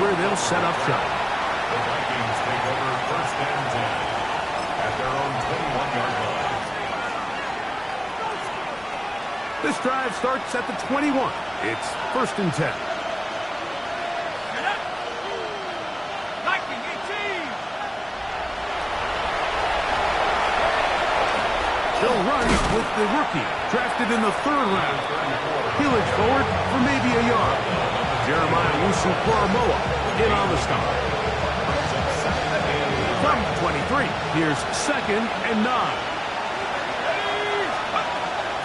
where they'll set up shop. The Vikings take over first and 10 at their own 21-yard line. This drive starts at the 21. It's first and 10. They'll run with the rookie, drafted in the 3rd round. Heelage forward for maybe a yard. Jeremiah Wusu-Koromoa in on the stop. From 23, here's 2nd and 9.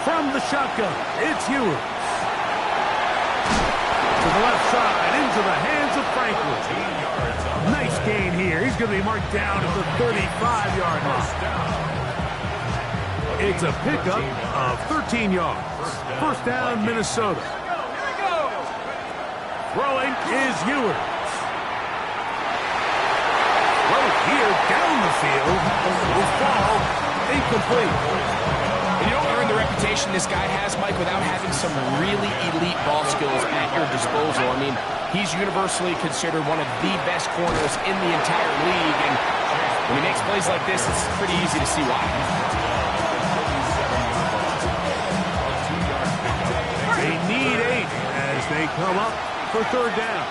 From the shotgun, it's Ewers. To the left side, into the hands of Franklin. Nice gain here. He's going to be marked down at the 35-yard line. It's a pickup of 13 yards. First down, Minnesota. Throwing is Ewers. Throw here down the field. Will fall incomplete. You don't earn the reputation this guy has, Mike, without having some really elite ball skills at your disposal. I mean, he's universally considered one of the best corners in the entire league, and when he makes plays like this, it's pretty easy to see why. They need 8 as they come up for 3rd down.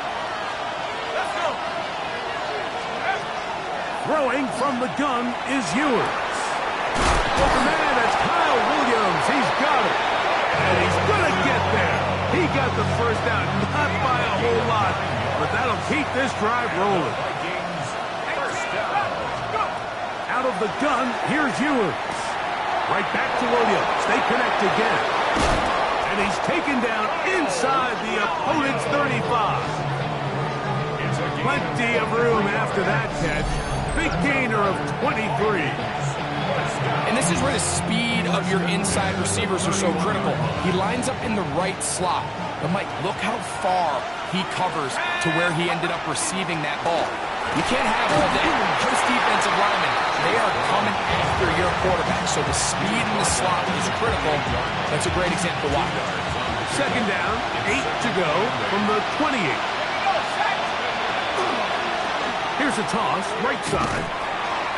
Throwing from the gun is Ewers. Open man, that's Kyle Williams. He's got it. And he's going to get there. He got the first down, not by a whole lot, but that'll keep this drive rolling. Out of the gun, here's Ewers. Right back to Williams. They connect again. And he's taken down inside the opponent's 35. Plenty of room after that catch. Big gainer of 23. And this is where the speed of your inside receivers are so critical. He lines up in the right slot. But, Mike, look how far he covers to where he ended up receiving that ball. You can't have all day. Those defensive linemen, they are coming after your quarterback. So the speed in the slot is critical. That's a great example why. Second down, 8 to go from the 28. Here's a toss, right side.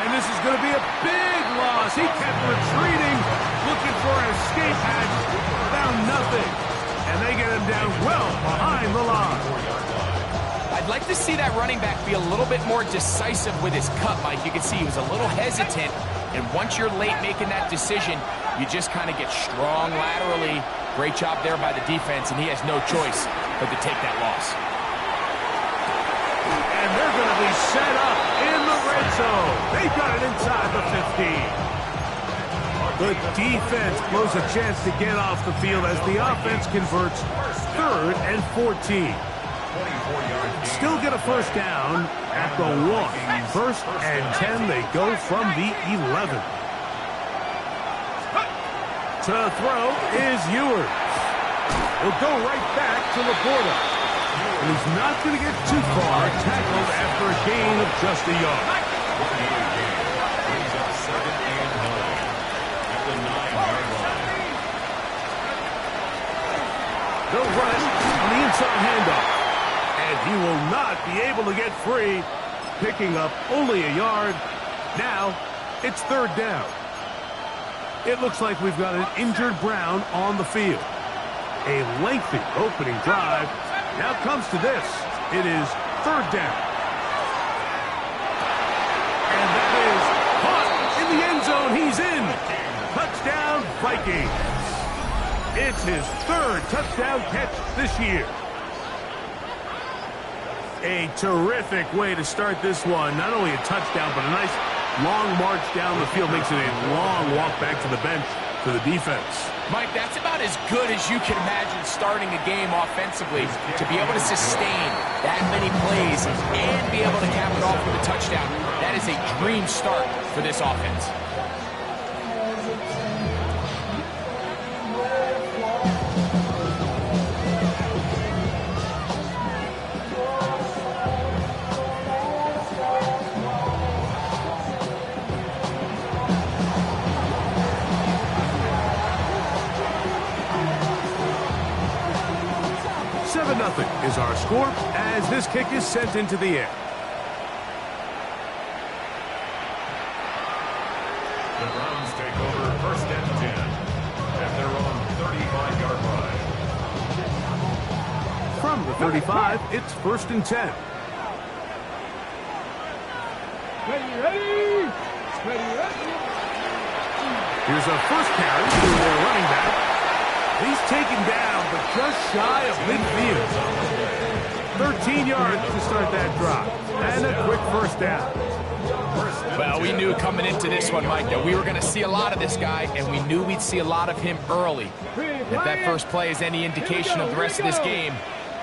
And this is going to be a big loss. He kept retreating, looking for an escape hatch. Found nothing. And they get him down well behind the line. I'd like to see that running back be a little bit more decisive with his cut, Mike. You can see he was a little hesitant. And once you're late making that decision, you just kind of get strong laterally. Great job there by the defense, and he has no choice but to take that loss. And they're going to be set up in the red zone. They've got it inside the 15. The defense blows a chance to get off the field as the offense converts 3rd and 14. Still get a first down at the 1. First and 10, they go from the 11. To throw is Ewers. He'll go right back to Laporta. And he's not going to get too far, tackled after a gain of just a yard. They'll run on the inside handoff. And he will not be able to get free, picking up only a yard. Now, it's 3rd down. It looks like we've got an injured Brown on the field. A lengthy opening drive. Now comes to this. It is 3rd down. And that is caught in the end zone. He's in. Touchdown, Vikings. It's his 3rd touchdown catch this year. A terrific way to start this one. Not only a touchdown, but a nice long march down the field. Makes it a long walk back to the bench for the defense. Mike, that's about as good as you can imagine starting a game offensively. To be able to sustain that many plays and be able to cap it off with a touchdown, that is a dream start for this offense. Is our our score as this kick is sent into the air. The Browns take over first and 10 at their own 35-yard line. From the 35, it's first and 10. Ready. Here's a first carry to their running back. He's taken down, but just shy of midfield. 13 yards to start that drop. And a quick first down. Well, we knew coming into this one, Mike, that we were going to see a lot of this guy, and we knew we'd see a lot of him early. If that first play is any indication of the rest of this game,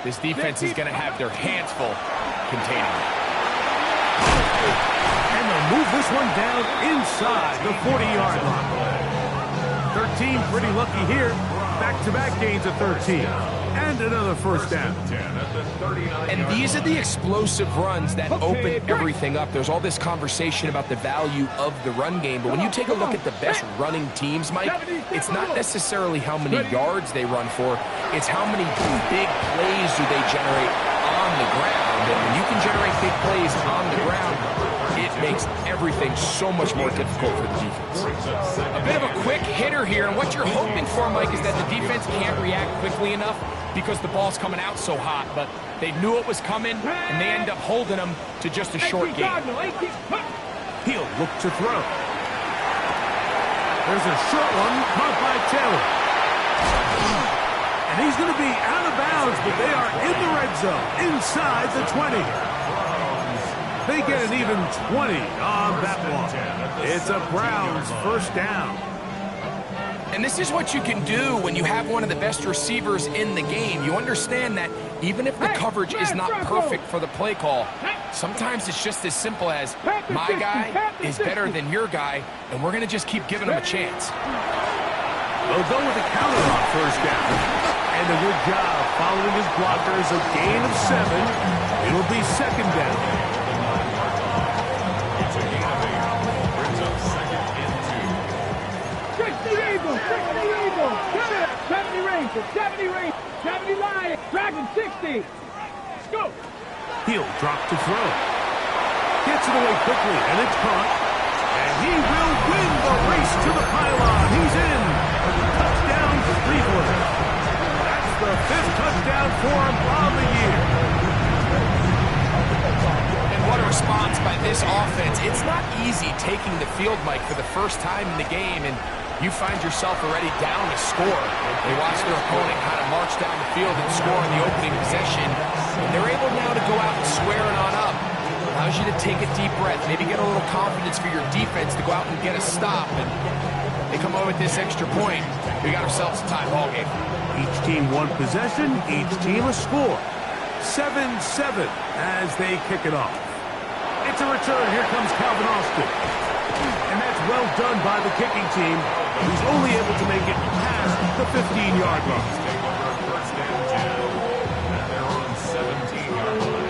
this defense is going to have their hands full containing it. And they'll move this one down inside the 40-yard line. 13 pretty lucky here. Back-to-back gains of 13. And another first down. And these are the explosive runs that open everything up. There's all this conversation about the value of the run game, but when you take a look at the best running teams, Mike, it's not necessarily how many yards they run for, it's how many big plays do they generate on the ground. And when you can generate big plays on the ground, it makes everything so much more difficult for the defense. A bit of a quick hitter here, and what you're hoping for, Mike, is that the defense can't react quickly enough because the ball's coming out so hot, but they knew it was coming, and they end up holding them to just a short gain. He'll look to throw. There's a short one caught by Taylor. And he's going to be out of bounds, but they are in the red zone, inside the 20. They get an even 20 on that one. It's a Browns first down. And this is what you can do when you have one of the best receivers in the game. You understand that even if the coverage is not perfect for the play call, sometimes it's just as simple as my guy is better than your guy, and we're going to just keep giving him a chance. They'll go with a counter on first down. And a good job following his blockers, a gain of 7. It'll be second down. Seventy line, Dragon 60. Go. He'll drop to throw. Gets it away quickly, and it's caught. And he will win the race to the pylon. He's in. Touchdown, Cleveland. That's the 5th touchdown for him on the year. And what a response by this offense. It's not easy taking the field, Mike, for the first time in the game, and you find yourself already down to score. They watch their opponent kind of march down the field and score in the opening possession. And they're able now to go out and square it on up. Allows you to take a deep breath, maybe get a little confidence for your defense to go out and get a stop. And they come over with this extra point. We got ourselves a tie ball game. Each team one possession, each team a score. 7-7 as they kick it off. It's a return. Here comes Calvin Austin. And that's well done by the kicking team, who's only able to make it past the 15-yard line. Take over first and 10 at their own 17-yard line.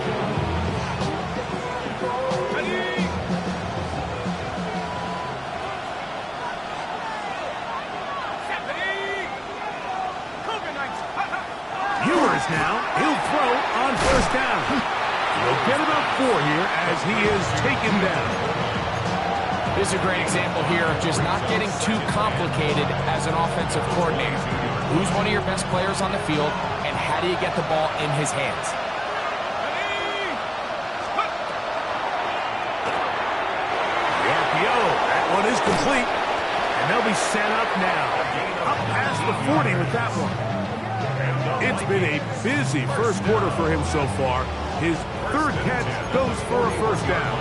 Ewers now, he'll throw on first down. He'll get about 4 here as he is taken down. This is a great example here of just not getting too complicated as an offensive coordinator. Who's one of your best players on the field, and how do you get the ball in his hands? The RPO, that one is complete. And they'll be set up now. Up past the 40 with that one. It's been a busy first quarter for him so far. His 3rd catch goes for a first down.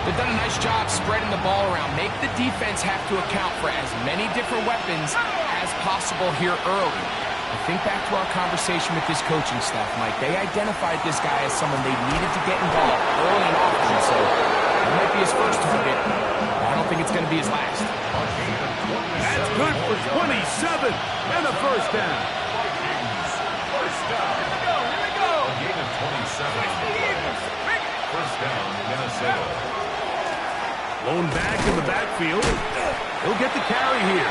They've done a nice job spreading the ball around. Make the defense have to account for as many different weapons as possible here early. I think back to our conversation with this coaching staff, Mike. They identified this guy as someone they needed to get involved early and often, so it might be his first target. I don't think it's going to be his last. That's good for 27 and a first down. First down. Here we go. A gain of 27. First down, Minnesota. Lone back in the backfield. He'll get the carry here.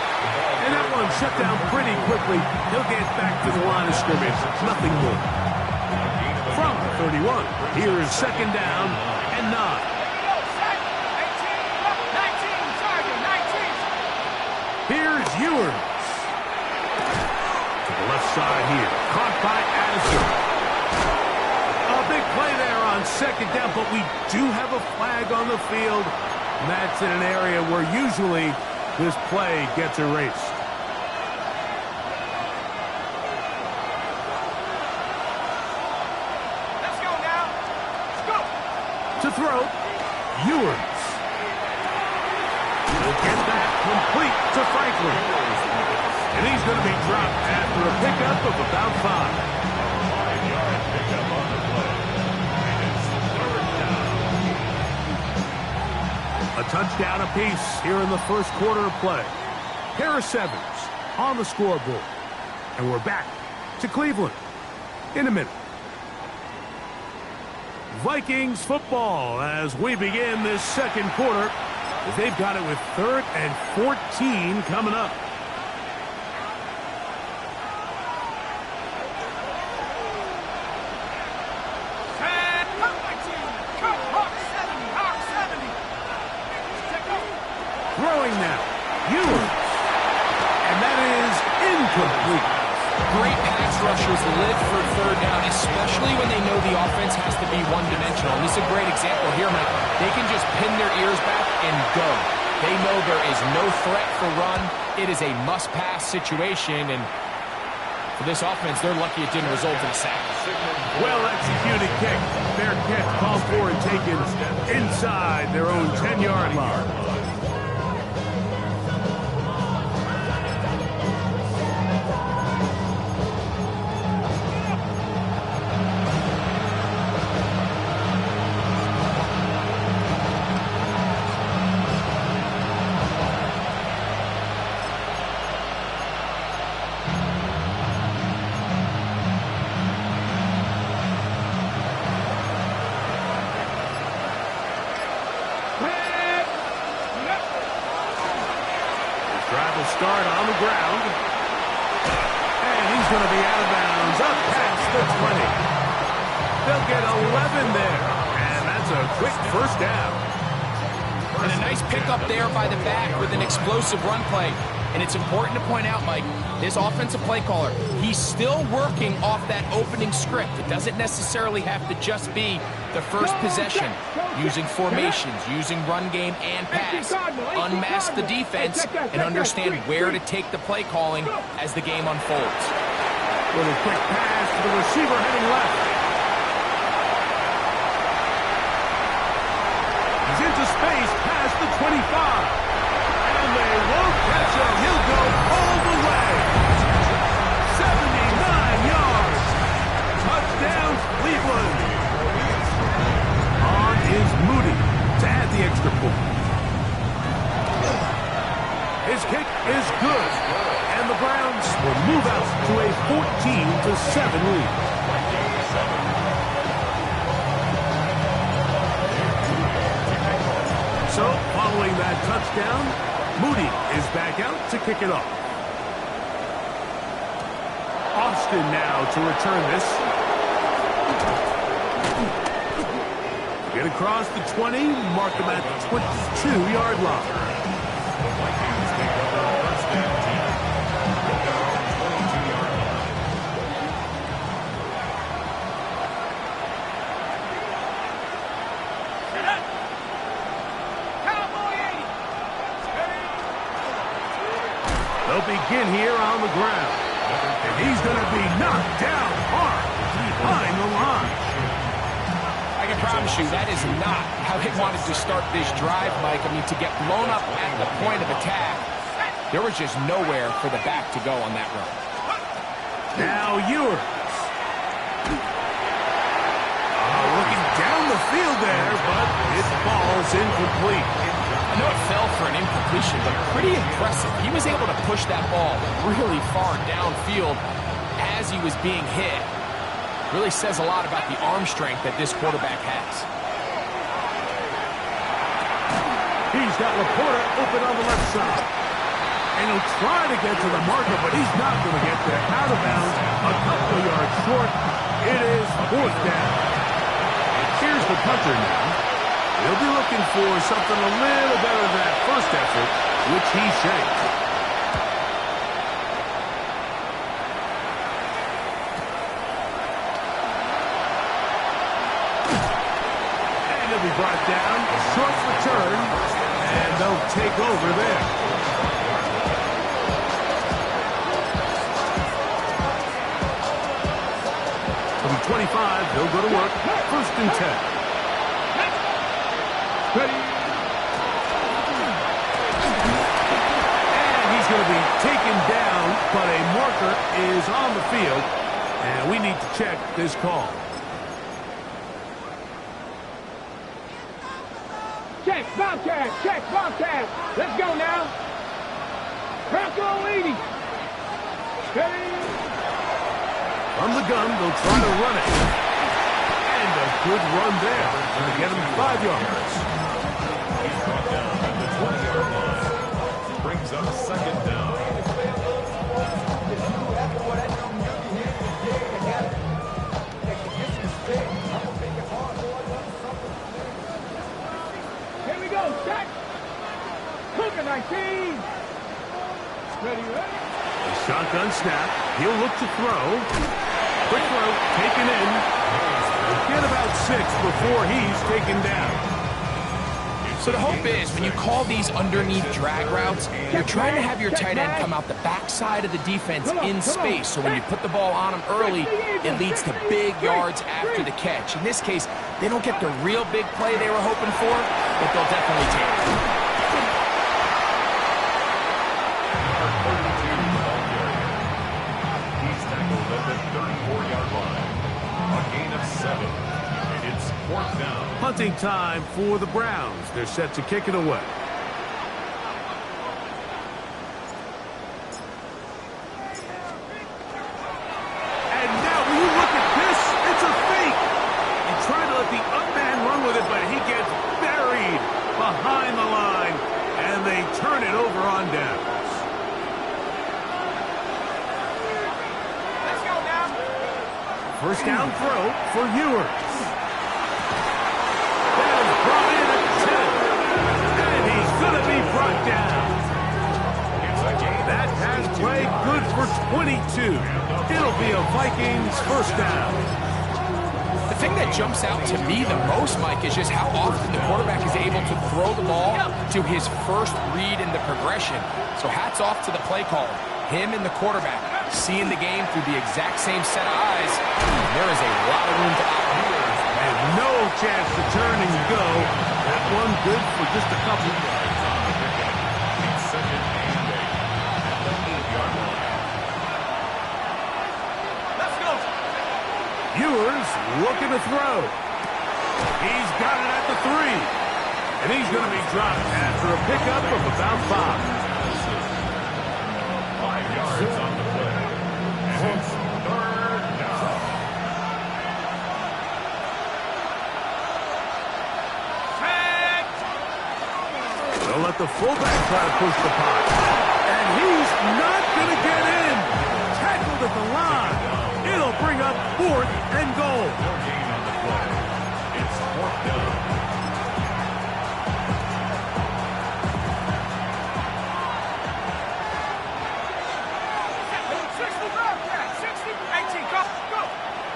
And that one shut down pretty quickly. He'll get back to the line of scrimmage. Nothing more. A gain of 31. Here's second down and 9. Here's Ewers. To the left side here. Caught by Addison. A big play there on second down, but we do have a flag on the field. And that's in an area where usually this play gets erased. Let's go now. Let's go. To throw, Ewers. Will get that complete to Franklin. And he's going to be dropped after a pickup of about 5. 5-yard pickup on the play. And it's third down. A touchdown apiece here in the first quarter of play. Pair of 7s on the scoreboard. And we're back to Cleveland in a minute. Vikings football as we begin this second quarter. They've got it with 3rd and 14 coming up. Throwing now, Ewers. And that is incomplete. Great pass rushers live for third down, especially when they know the offense has to be one-dimensional. And this is a great example here, Mike. They can just pin their ears back and go. They know there is no threat for run. It is a must-pass situation, and for this offense, they're lucky it didn't result in a sack. Well-executed kick. Fair catch called for and taken inside their own 10-yard line. Start on the ground. And he's going to be out of bounds up past the 20. They'll get 11 there. And that's a quick first down. And a nice pickup there by the back with an explosive run play. And it's important to point out, Mike, this offensive play caller, he's still working off that opening script. It doesn't necessarily have to just be the first possession. Using formations, using run game and pass. Unmask the defense and understand where to take the play calling as the game unfolds. Little quick pass to the receiver heading left. He's into space past the 25. And they won't catch him. He'll go all the way. 79 yards. Touchdown, Cleveland. On is Moody to add the extra point. His kick is good. And the Browns will move out to a 14-7 lead. So, following that touchdown, Moody is back out to kick it off. Austin now to return this. Get across the 20, mark him at the 22-yard line. The Vikings take over first and 10 at their own 22-yard line. They'll begin here on the ground. And he's going to be knocked down hard behind the line. I can promise you that is not how they wanted to start this drive, Mike. I mean, to get blown up at the point of attack, there was just nowhere for the back to go on that run. Now Ewers. Looking down the field there, but it falls incomplete. I know it fell for an incompletion, but pretty impressive. He was able to push that ball really far downfield as he was being hit. Really says a lot about the arm strength that this quarterback has. He's got Laporta open on the left side. And he'll try to get to the marker, but he's not going to get there. Out of bounds, a couple of yards short. It is 4th down. punter now. He'll be looking for something a little better than that first effort, which he shanked. And he'll be brought down. Short return. And they'll take over there. From 25, they'll go to work. First and 10. Ready. And he's going to be taken down, but a marker is on the field, and we need to check this call. Check, Bobcat, check, Bobcat. Let's go now. Bronco leading. Ready. From the gun, they'll try to run it. And a good run there. Going to get him 5 yards. He's brought down at the 20-yard line. Brings up second down. Here we go, check. Cougar 19. Ready, ready. A shotgun snap. He'll look to throw. Quick throw, taken in. He'll get about 6 before he's taken down. So the hope is, when you call these underneath drag routes, you're trying to have your tight end come out the backside of the defense in space. So when you put the ball on him early, it leads to big yards after the catch. In this case, they don't get the real big play they were hoping for, but they'll definitely take it. He's tackled at the 34-yard line. A gain of 7. It's 4th down. Punting time for the Browns. They're set to kick it away. And now, will you look at this? It's a fake. He tried to let the up man run with it, but he gets buried behind the line, and they turn it over on downs. Let's go now. First down throw for Ewers. That is brought in at 10. And he's going to be brought down. That pass play good for 22. It'll be a Vikings first down. The thing that jumps out to me the most, Mike, is just how often the quarterback is able to throw the ball to his first read in the progression. So hats off to the play caller. Him and the quarterback seeing the game through the exact same set of eyes. There is a lot of room to operate. And no chance to turn and go. That one good for just a couple. It's 2nd and 8 at the 8-yard line. Let's go. Ewers looking to throw. He's got it at the 3. And he's going to be dropped after a pickup of about 5. 5 yards on the play. And it's 3rd down. They'll let the fullback try to push the pot. And he's not going to get in. Tackled at the line. It'll bring up 4th and goal. No gain on the play. It's 4th down.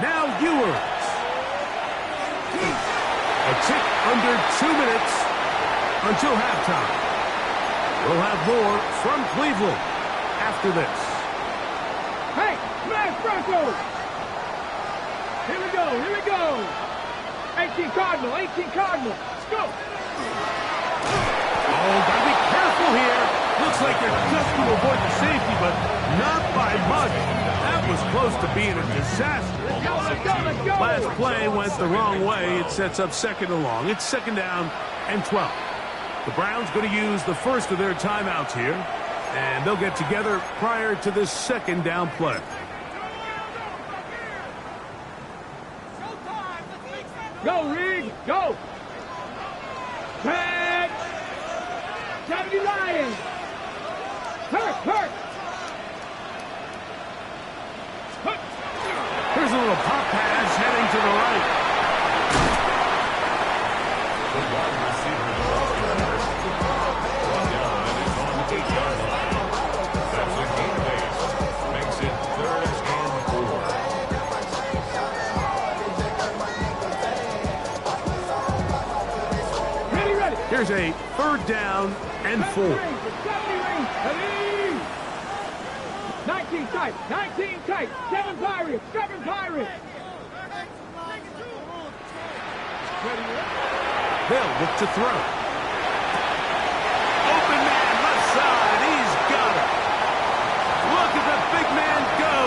Now Ewers. A tick under 2 minutes until halftime. We'll have more from Cleveland after this. Hey, smash Broncos. Here we go, here we go. 18 Cardinal, 18 Cardinal. Let's go. Oh, gotta be careful here. Looks like they're just going to avoid the safety, but not by much. That was close to being a disaster. Let's go, let's go, let's go. Last play went the wrong way. It sets up 2nd and long. It's 2nd down and 12. The Browns going to use the first of their timeouts here, and they'll get together prior to this 2nd down play. Go, Rig, go. Back. 70 Lions. Hurt, hurt. Here's a little pop pass heading to the right. Here's a 3rd down and 4. 19 tight, 19 tight, 7 Pirates, 7 Pirates. They'll look to throw. Open man, left side, he's got it. Look at the big man go.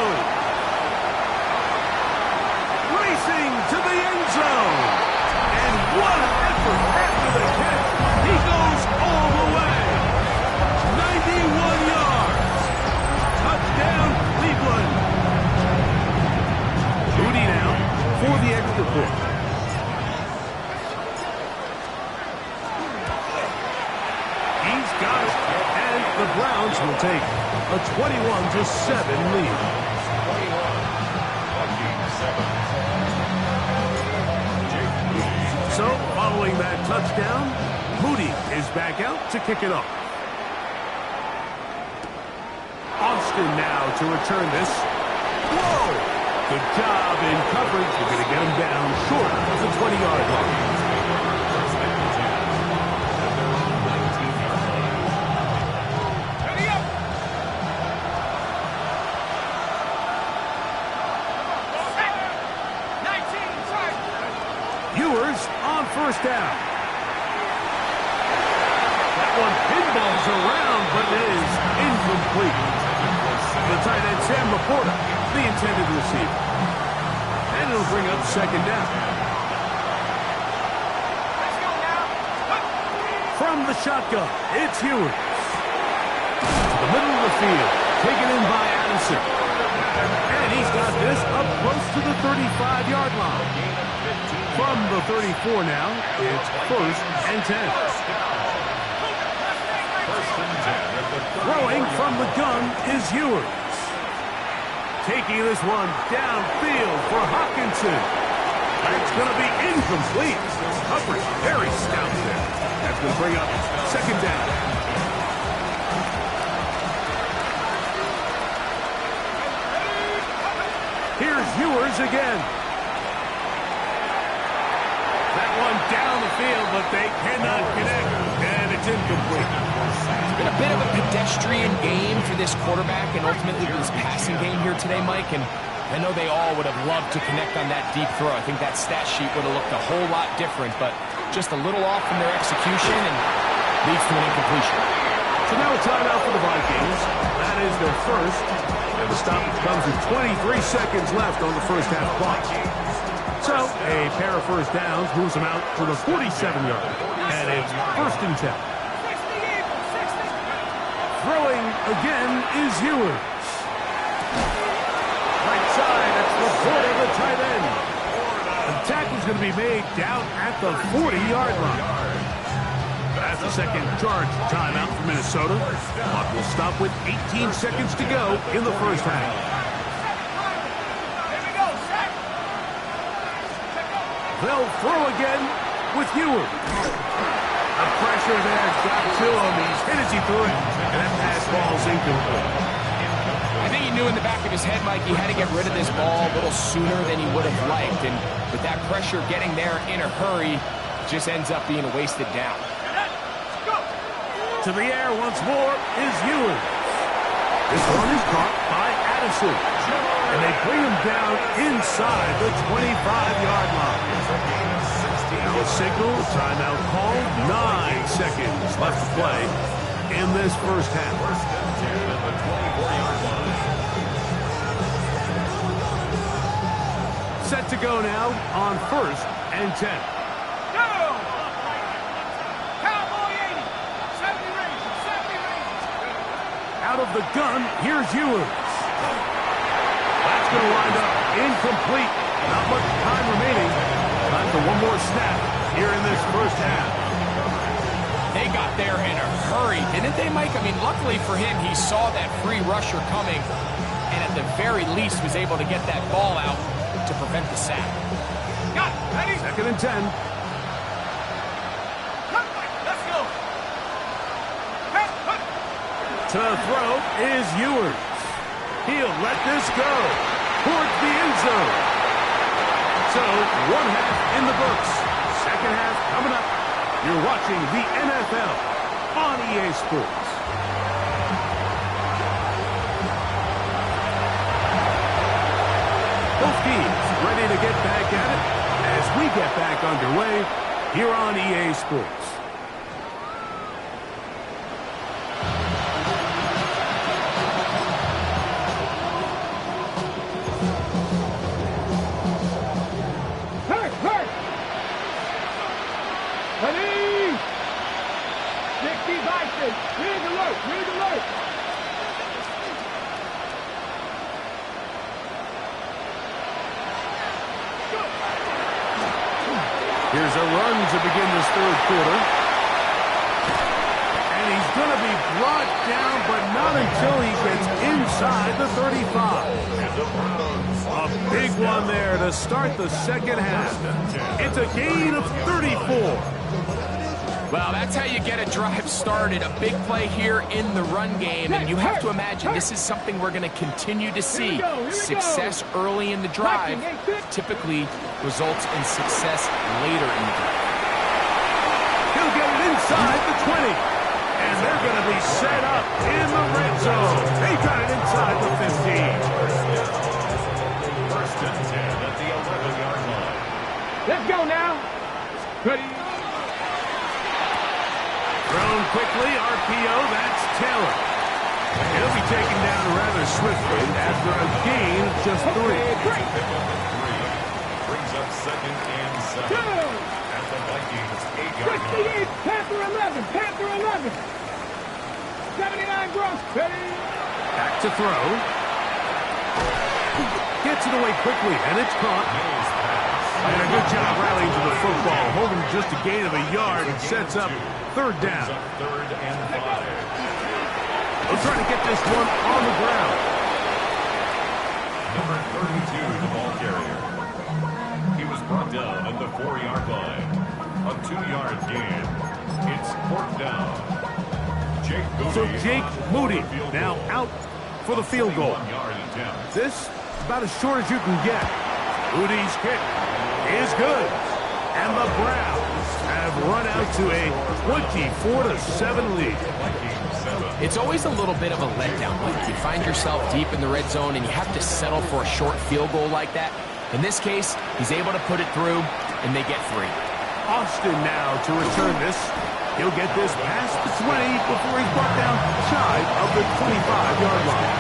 Racing to the end zone. And what an effort after the catch. He goes all the way. 91 yards. Touchdown, Cleveland. Moody now for the extra point. He's got it. And the Browns will take a 21-7 lead. So, following that touchdown, Moody is back out to kick it off. Austin now to return this. Whoa! Good job in coverage. They're going to get him down short of the 20-yard line. First down. That one pinballs around, but is incomplete. The tight end, Sam Laporta, the intended receiver. And it'll bring up 2nd down. Let's go now. From the shotgun, it's Ewers. To the middle of the field, taken in by Addison. And he's got this up close to the 35-yard line. From the 34 now, it's 1st and 10. Throwing from the gun is Ewers. Taking this one downfield for Hawkinson. That's going to be incomplete. Coverage very stout there. That's going to bring up 2nd down. Here's Ewers again. That one down the field, but they cannot connect, and it's incomplete. It's been a bit of a pedestrian game for this quarterback and ultimately this passing game here today, Mike, and I know they all would have loved to connect on that deep throw. I think that stat sheet would have looked a whole lot different, but just a little off in their execution and leads to an incompletion. So now a timeout for the Vikings. That is their first, and the stoppage comes with 23 seconds left on the first half clock. So, a pair of first downs moves them out to the 47-yard. And it's 1st and 10. Throwing again is Ewers. Right side, that's Laporta, the tight end. The tackle's going to be made down at the 40-yard line. That's the second charge timeout for Minnesota. Clock will stop with 18 seconds to go in the first half. They'll throw again with Ewers. The pressure there got to him. He's hit as he threw it, and that pass ball's incomplete. I think he knew in the back of his head, Mike, he had to get rid of this ball a little sooner than he would have liked. And with that pressure getting there in a hurry, just ends up being a wasted down. To the air once more is Ewers. This one is caught by Addison. And they bring him down inside the 25-yard line. Now a signal, timeout called. 9 seconds left to play in this first half. Set to go now on 1st and 10. Cowboy 80. 70 ranges, 70 ranges. Out of the gun, here's Ewers. That's going to wind up incomplete. Not much time remaining. Time for one more snap here in this first half. They got there in a hurry, didn't they, Mike? I mean, luckily for him, he saw that free rusher coming and at the very least was able to get that ball out to prevent the sack. Got it. Ready? 2nd and 10. Let's go. To throw is Ewers. He'll let this go towards the end zone. So, one half in the books. Second half coming up. You're watching the NFL on EA Sports. Both teams ready to get back at it as we get back underway here on EA Sports. Here's a run to begin this third quarter. And he's going to be brought down, but not until he gets inside the 35. A big one there to start the second half. It's a gain of 34. Well, that's how you get a drive started. A big play here in the run game. And you have to imagine this is something we're going to continue to see. Success early in the drive typically results in success later in the drive. He'll get it inside the 20. And they're going to be set up in the red zone. They got it inside the 15. First and 10 at the 11-yard line. Let's go now. Ready. Thrown quickly, RPO, that's Taylor. He'll be taken down rather swiftly after a gain of just 3. Brings up second and 7. At the Vikings 8-yard line. Panther 11, Panther 11. 79 gross. Ready. Back to throw. Gets it away quickly, and it's caught. And a good job rallying to the football, holding just a gain of a yard and sets up third down. Third and 5. They'll try to get this one on the ground. Number 32, the ball carrier. He was brought down at the 4-yard line. A 2-yard gain. It's fourth down. So Jake Moody now out for the field goal. 1-yard attempt. This about as short as you can get. Moody's kick is good. And the Browns have run out to a 24-7 lead. It's always a little bit of a letdown. Like you find yourself deep in the red zone and you have to settle for a short field goal like that. In this case, he's able to put it through, and they get 3. Austin now to return this. He'll get this past the 20 before he's brought down shy of the 25-yard line.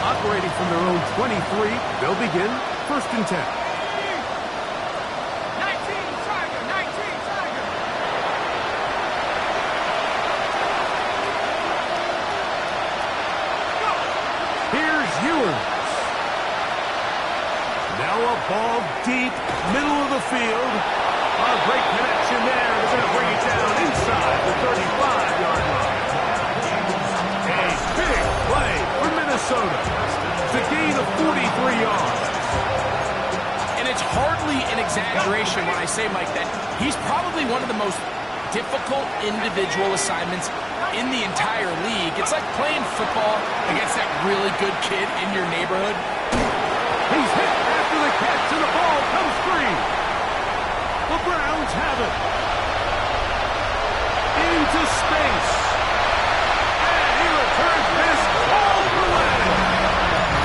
Operating from their own 23, they'll begin first and 10. 19 Tiger, 19 Tiger. Here's Ewers. Now a ball deep, middle of the field. A great connection there. They're going to bring it down inside the 35-yard line. A big play for Minnesota. It's a gain of 43 yards. And it's hardly an exaggeration when I say, Mike, that he's probably one of the most difficult individual assignments in the entire league. It's like playing football against that really good kid in your neighborhood. He's hit after the catch, and the ball comes free. The Browns have it. Into space. And he returns this all the way.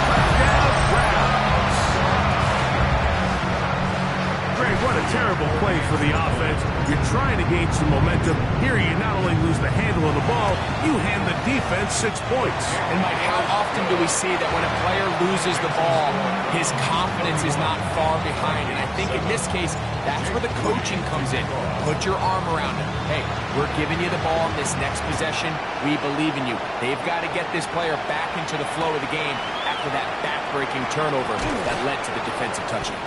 Touchdown, Browns. Greg, what a terrible play for the offense. You're trying to gain some momentum. Here you not only lose the handle of the ball, you hand the defense 6 points. And Mike, how often do we see that when a player loses the ball, his confidence is not far behind? And I think in this case, that's where the coaching comes in. Put your arm around him. Hey, we're giving you the ball in this next possession. We believe in you. They've got to get this player back into the flow of the game after that back-breaking turnover that led to the defensive touchdown.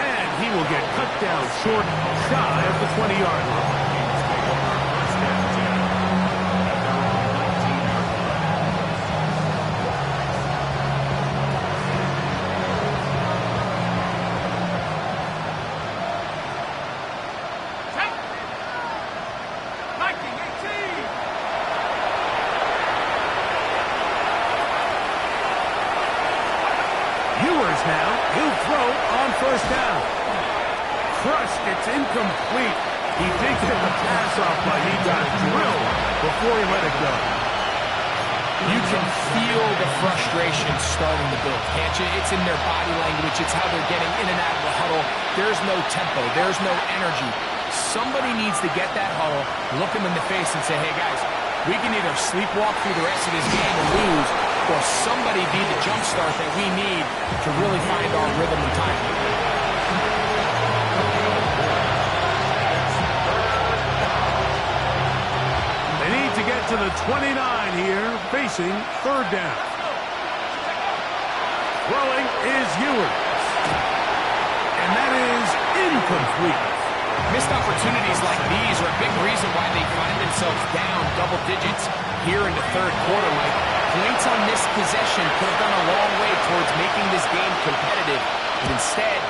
And he will get cut down short, shy of the 20-yard line. Now, he'll throw on first down. crushed. It's incomplete. He did get the pass off, but he got drilled before he let it go. You can feel the frustration starting to build, can't you? It's in their body language. It's how they're getting in and out of the huddle. There's no tempo. There's no energy. Somebody needs to get that huddle, look them in the face and say, hey, guys, we can either sleepwalk through the rest of this game and lose, or somebody be the jump start that we need to really find our rhythm and time. They need to get to the 29 here, facing third down. Throwing is Ewers. And that is incomplete. Missed opportunities like these are a big reason why they find themselves down double digits here in the third quarter, Mike. Points on this possession could have gone a long way towards making this game competitive. But instead,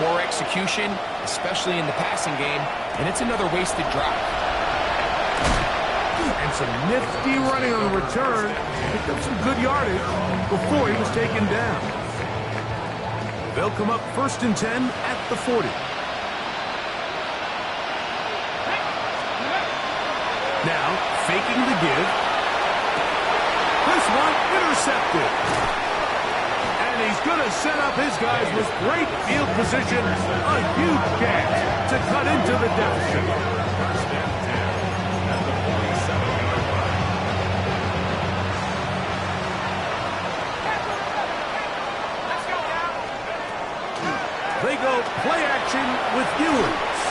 poor execution, especially in the passing game, and it's another wasted drive. And some nifty running on the return. Picked up some good yardage before he was taken down. They'll come up 1st and 10 at the 40. Now, faking the give. This one intercepted. And he's going to set up his guys with great field position. A huge chance to cut into the deficit. First and 10 at the 47-yard line. They go play action with Ewers.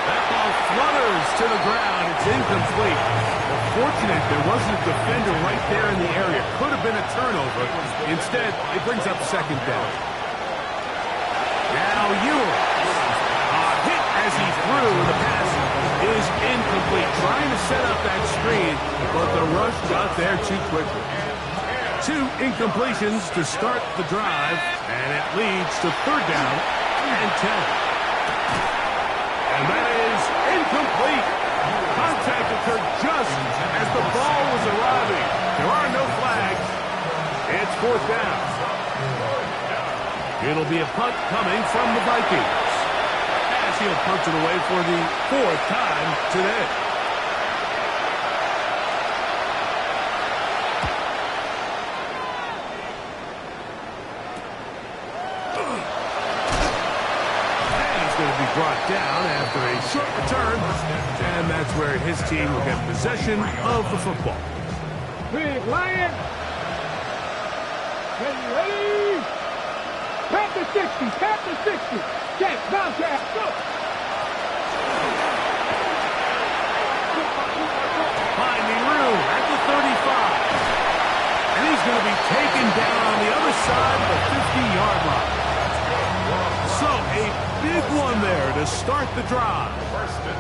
That ball flutters to the ground. It's incomplete. Well, fortunate there wasn't a defender right there in the area. Could have been a turnover. Instead, it brings up second down. Now Ewers. A hit as he threw. The pass is incomplete. Trying to set up that screen, but the rush got there too quickly. 2 incompletions to start the drive, and it leads to third down and 10. And that is incomplete. Contact occurred just as the ball was arriving. There are no flags. It's fourth down. It'll be a punt coming from the Vikings. As he'll punt it away for the 4th time today. Brought down after a short return, and that's where his team will get possession of the football. Big Lion. Ready. Tap the 60. Tap the 60. Check. Bounce out. Go. Finding room at the 35. And he's going to be taken down on the other side of the 50-yard line. So a big one there to start the drive.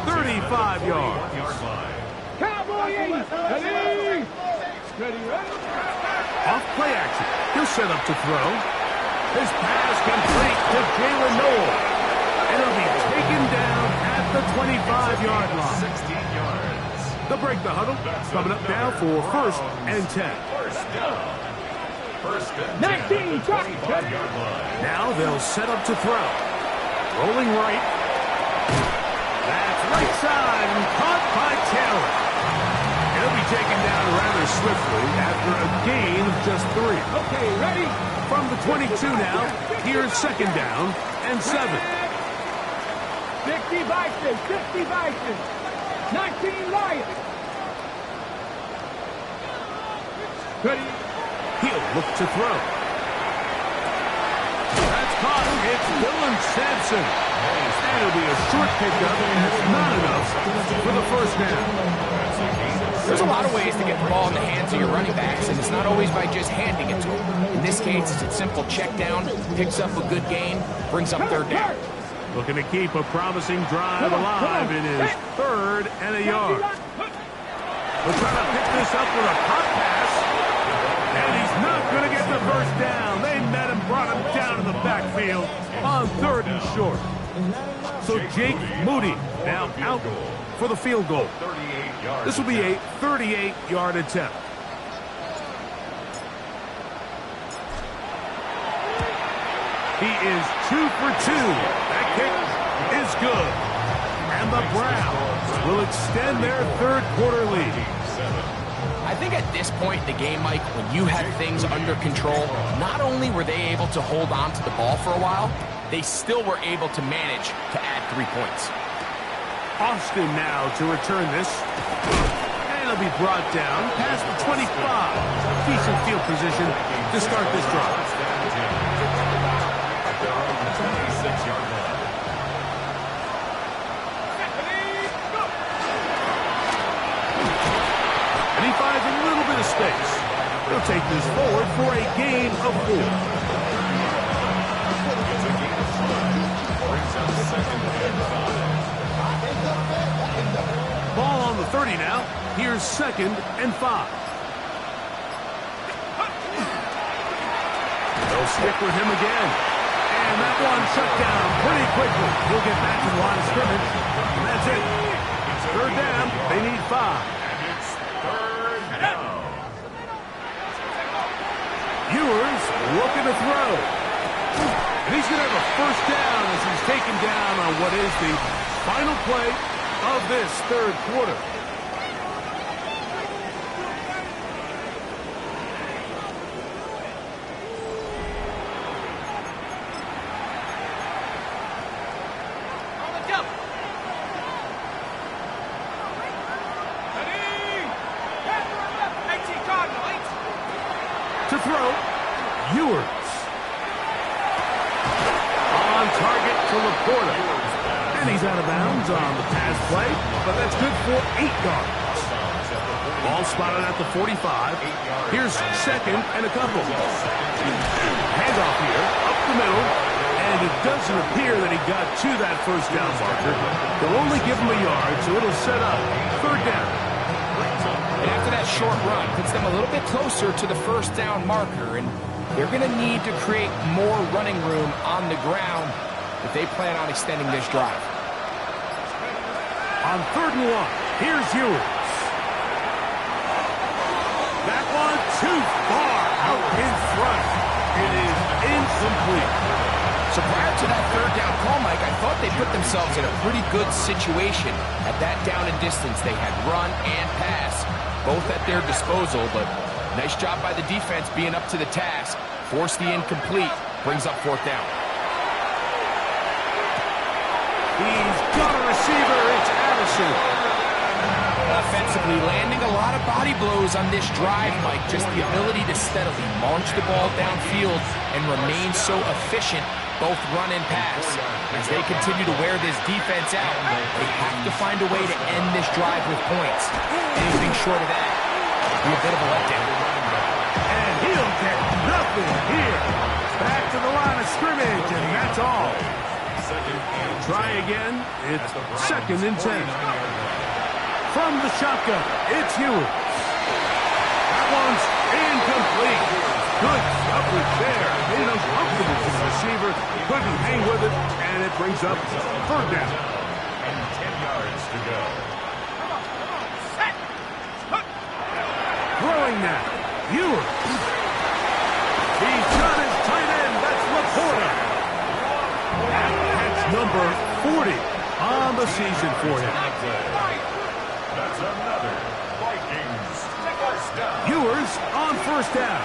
35 yards. Cowboy 80. Ready. Ready. Off play action. He'll set up to throw. His pass complete to Jalen Noel. And it'll be taken down at the 25-yard line. 16 yards. They'll break the huddle. Coming up now for 1st and 10. First down. First and 19, 25-yard line. Now they'll set up to throw. Rolling right. That's right side and caught by Taylor. He'll be taken down rather swiftly after a gain of just 3. Okay, ready? From the 22 now, here's 2nd down and 7. 60 Vikings, 60 Vikings. 19 Lions. Ready? He'll look to throw. That's caught. It's Dylan Sampson. And it'll be a short pickup, and it's not enough for the 1st down. There's a lot of ways to get the ball in the hands of your running backs, and it's not always by just handing it to them. In this case, it's a simple check down, picks up a good gain, brings up third down. Looking to keep a promising drive alive in his 3rd and a yard. We're trying to pick this up with a pop pass. And he's not going to get the 1st down. They met him, brought him down in the backfield on 3rd and short. So Jake Moody now out for the field goal. This will be a 38-yard attempt. He is 2 for 2. That kick is good. And the Browns will extend their third quarter lead. I think at this point in the game, Mike, when you had things under control, not only were they able to hold on to the ball for a while, they still were able to manage to add 3 points. Austin now to return this. And it'll be brought down past the 25. Decent field position to start this drive. 26-yard line. And he finds a little bit of space. He'll take this forward for a gain of 4. It's a gain of 4. Brings up second and 5. Ball on the 30 now. Here's second and 5. They'll stick with him again. And that one shut down pretty quickly. He'll get back to the line of scrimmage. And that's it. Third down. They need 5. Ewers looking to throw. And he's going to have a first down as he's taken down on what is the final play of this third quarter. To throw, Ewers. On target to Laporta. And he's out of bounds on the pass play, but that's good for 8 yards. Ball spotted at the 45. Here's second and a couple. Handoff here, up the middle, and it doesn't appear that he got to that first down marker. They'll only give him a yard, so it'll set up third down. And after that short run, puts them a little bit closer to the first down marker, and they're going to need to create more running room on the ground if they plan on extending this drive. On third and 1, here's Ewers. That one too far out in front. It is incomplete. So prior to that third down call, Mike, I thought they put themselves in a pretty good situation at that down and distance. They had run and pass, both at their disposal, but nice job by the defense being up to the task. Force the incomplete, brings up fourth down. He's got a receiver, it's Addison. Offensively, landing a lot of body blows on this drive, Mike. Just the ability to steadily launch the ball downfield and remain so efficient, both run and pass. As they continue to wear this defense out, they have to find a way to end this drive with points. Anything short of that would be a bit of a letdown. And he'll get nothing here. Back to the line of scrimmage, and that's all. Try again. It's second and 10. From the shotgun, it's Ewers. That one's incomplete. Good coverage there. Made it uncomfortable for the receiver. Couldn't hang with it, and it brings up third down. And 10 yards to go. Throwing now, Ewers. He's got his tight end. That's Laporta. That's number 40 on the season for him. That's another Vikings first down. Ewers on first down.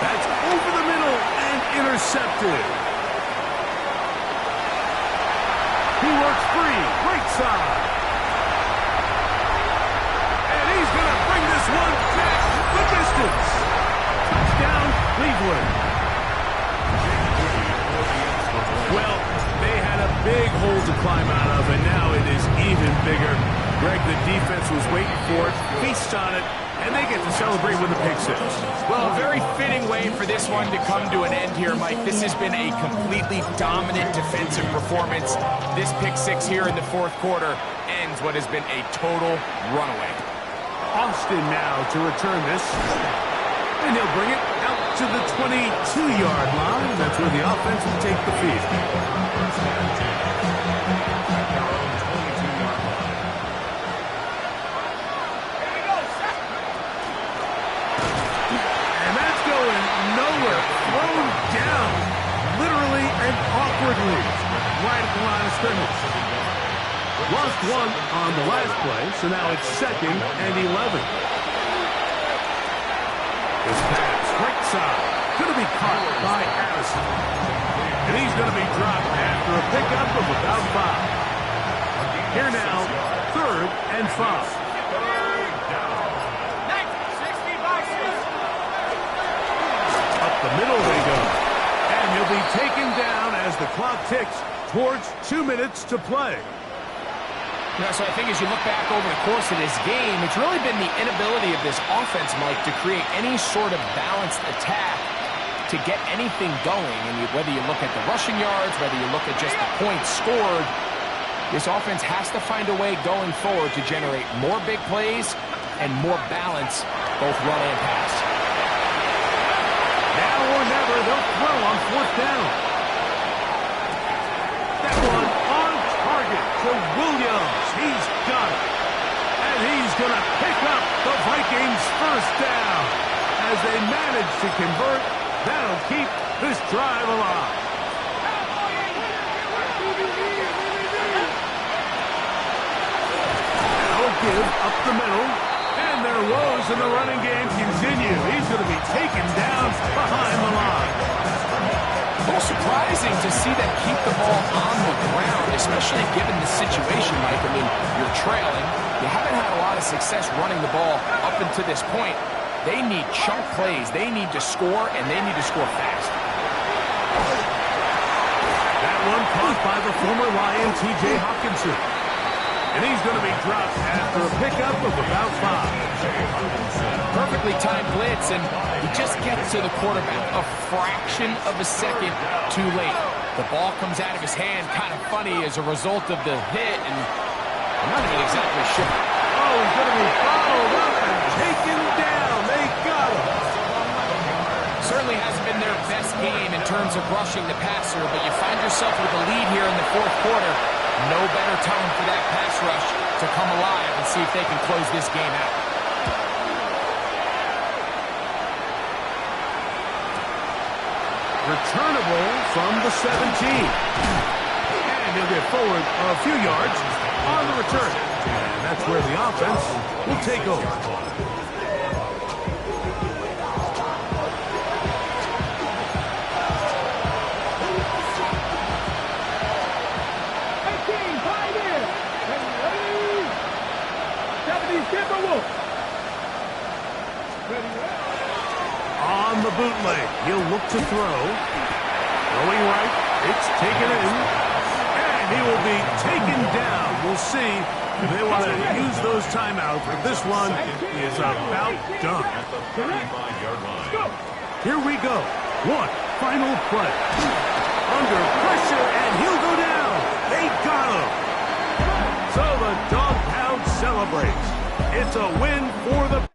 That's over the middle and intercepted. He works free, right side. And he's going to bring this one back the distance. Touchdown, Cleveland. Well, they had a big hole to climb out of, and now it is even bigger. Greg, the defense was waiting for it, feasts on it, and they get to celebrate with a pick six. Well, a very fitting way for this one to come to an end here, Mike. This has been a completely dominant defensive performance. This pick six here in the fourth quarter ends what has been a total runaway. Austin now to return this. And he'll bring it out to the 22-yard line. That's where the offense will take the field. And that's going nowhere. Thrown down, literally and awkwardly. right at the line of scrimmage. Lost one on the last play, so now it's 2nd and 11. This pass, right side, going to be caught by Addison. And he's going to be dropped after a pickup of about 5. Here now, 3rd and 5. Up the middle they go. And he'll be taken down as the clock ticks towards 2 minutes to play. So I think as you look back over the course of this game, it's really been the inability of this offense, Mike, to create any sort of balanced attack to get anything going. And whether you look at the rushing yards, whether you look at just the points scored, this offense has to find a way going forward to generate more big plays and more balance, both run and pass. Now or never, they'll throw on 4th down. That one on target to Williams. He's got it. And he's going to pick up the Vikings' 1st down. As they manage to convert, that'll keep this drive alive. Now a give up the middle. And their woes in the running game continue. He's going to be taken down behind the line. A little surprising to see them keep the ball on the ground, especially given the situation, Mike. I mean, you're trailing. You haven't had a lot of success running the ball up until this point. They need chunk plays. They need to score, and they need to score fast. That one caught by the former Lion, T.J. Hawkinson. And he's going to be dropped after a pickup of about 5. Perfectly timed blitz, and he just gets to the quarterback a fraction of a second too late. The ball comes out of his hand kind of funny as a result of the hit, and I'm not even exactly sure. Oh, he's going to be followed up and taken down. They got him. Certainly hasn't been their best game in terms of rushing the passer, but you find yourself with a lead here in the 4th quarter. No better time for that pass rush to come alive and see if they can close this game out. Returnable from the 17. And he'll get forward a few yards on the return. And that's where the offense will take over. On the bootleg, he'll look to throw. Throwing right, it's taken in. And he will be taken down. We'll see if they want to use those timeouts, but this one is about done. Here we go. One final play. Under pressure, and he'll go down. They got him. So the Dog Pound celebrates. It's a win for the